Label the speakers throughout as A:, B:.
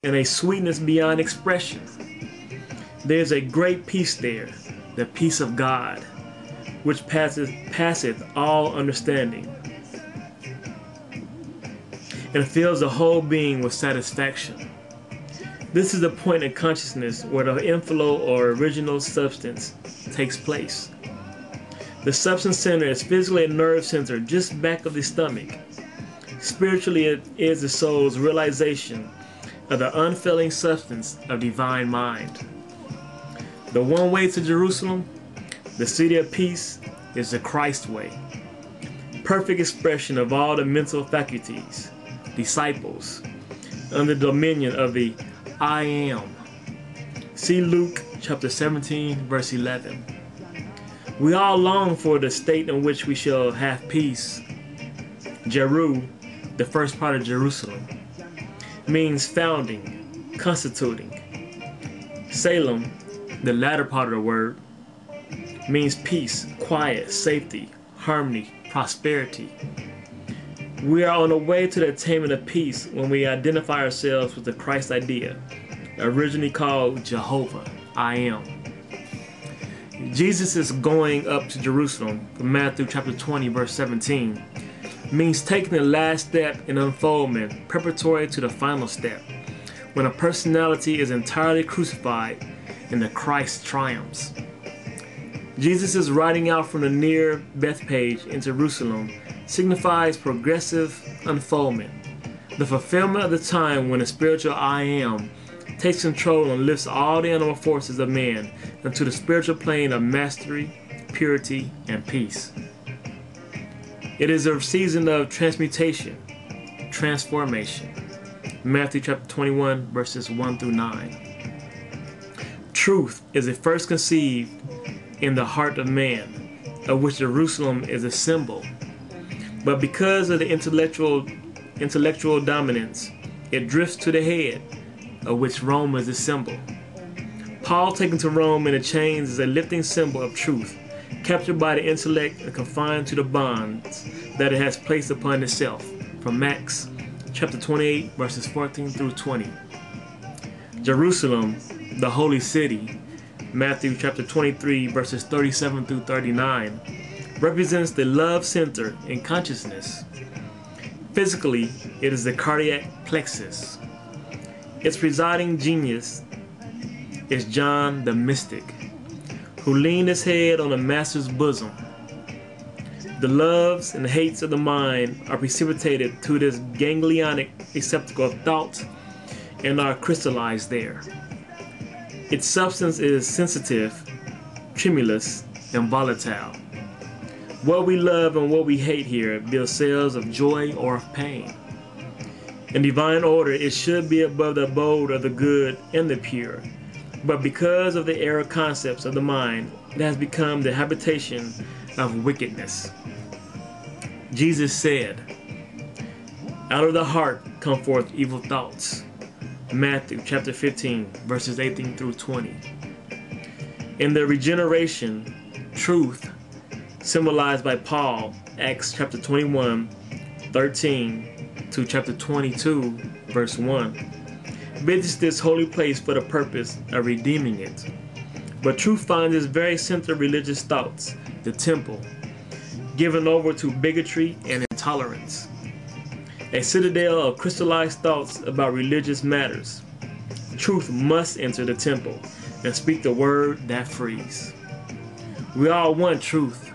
A: and a sweetness beyond expression. There's a great peace there, the peace of God, which passeth all understanding, and fills the whole being with satisfaction. This is the point in consciousness where the inflow or original substance takes place. The substance center is physically a nerve center just back of the stomach. Spiritually, it is the soul's realization of the unfailing substance of divine mind. The one way to Jerusalem, the city of peace, is the Christ way. Perfect expression of all the mental faculties, disciples, under the dominion of the I am. See Luke chapter 17, verse 11. We all long for the state in which we shall have peace. Jeru, the first part of Jerusalem, means founding, constituting. Salem, the latter part of the word, means peace, quiet, safety, harmony, prosperity. We are on the way to the attainment of peace when we identify ourselves with the Christ idea, originally called Jehovah, I am. Jesus is going up to Jerusalem from Matthew chapter 20, verse 17, means taking the last step in unfoldment preparatory to the final step, when a personality is entirely crucified and the Christ triumphs. Jesus is riding out from the near Bethpage in Jerusalem signifies progressive unfoldment, the fulfillment of the time when the spiritual I am takes control and lifts all the animal forces of man into the spiritual plane of mastery, purity, and peace. It is a season of transmutation, transformation. Matthew chapter 21, verses 1 through 9. Truth is at first conceived in the heart of man, of which Jerusalem is a symbol. But because of the intellectual dominance, it drifts to the head, of which Rome is a symbol. Paul taken to Rome in the chains is a lifting symbol of truth, captured by the intellect and confined to the bonds that it has placed upon itself. From Acts chapter 28, verses 14 through 20. Jerusalem, the holy city, Matthew chapter 23, verses 37 through 39, represents the love center in consciousness. Physically, it is the cardiac plexus. Its presiding genius is John the mystic, who leaned his head on the master's bosom. The loves and hates of the mind are precipitated to this ganglionic receptacle of thought and are crystallized there. Its substance is sensitive, tremulous, and volatile. What we love and what we hate here build cells of joy or of pain. In divine order, it should be above the abode of the good and the pure. But because of the error concepts of the mind, it has become the habitation of wickedness. Jesus said, out of the heart come forth evil thoughts. Matthew chapter 15, verses 18 through 20. In the regeneration, truth, symbolized by Paul, Acts chapter 21, 13 to chapter 22, verse 1, visits this holy place for the purpose of redeeming it. But truth finds its very center of religious thoughts, the temple, given over to bigotry and intolerance. A citadel of crystallized thoughts about religious matters. Truth must enter the temple and speak the word that frees. We all want truth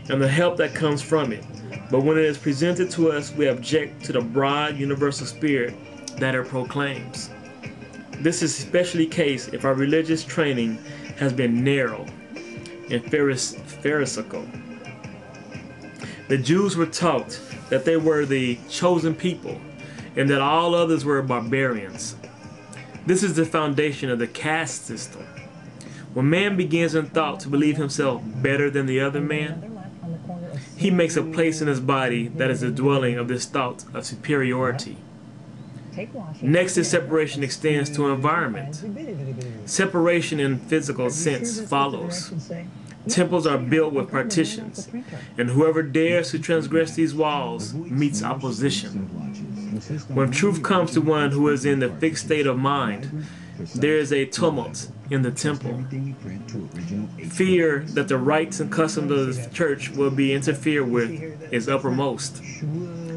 A: and the help that comes from it, but when it is presented to us, we object to the broad universal spirit that it proclaims. This is especially the case if our religious training has been narrow and pharisaical. The Jews were taught that they were the chosen people and that all others were barbarians. This is the foundation of the caste system. When man begins in thought to believe himself better than the other man, he makes a place in his body that is the dwelling of this thought of superiority. Next, this separation extends to environment. Separation in physical sense follows. Temples are built with partitions, and whoever dares to transgress these walls meets opposition. When truth comes to one who is in the fixed state of mind, there is a tumult in the temple. Fear that the rites and customs of the church will be interfered with is uppermost.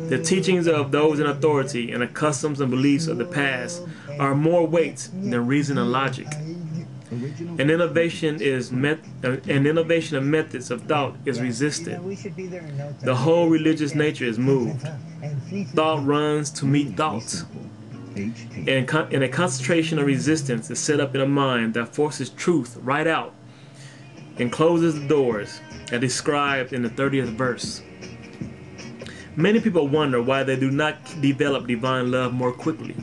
A: The teachings of those in authority and the customs and beliefs of the past are more weight than reason and logic. An innovation of methods of thought is resisted. The whole religious nature is moved. Thought runs to meet thought. And a concentration of resistance is set up in a mind that forces truth right out and closes the doors, as described in the 30th verse. Many people wonder why they do not develop divine love more quickly.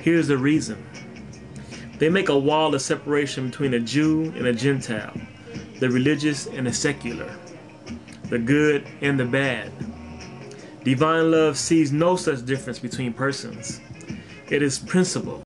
A: Here's the reason. They make a wall of separation between a Jew and a Gentile, the religious and the secular, the good and the bad. Divine love sees no such difference between persons. It is principle.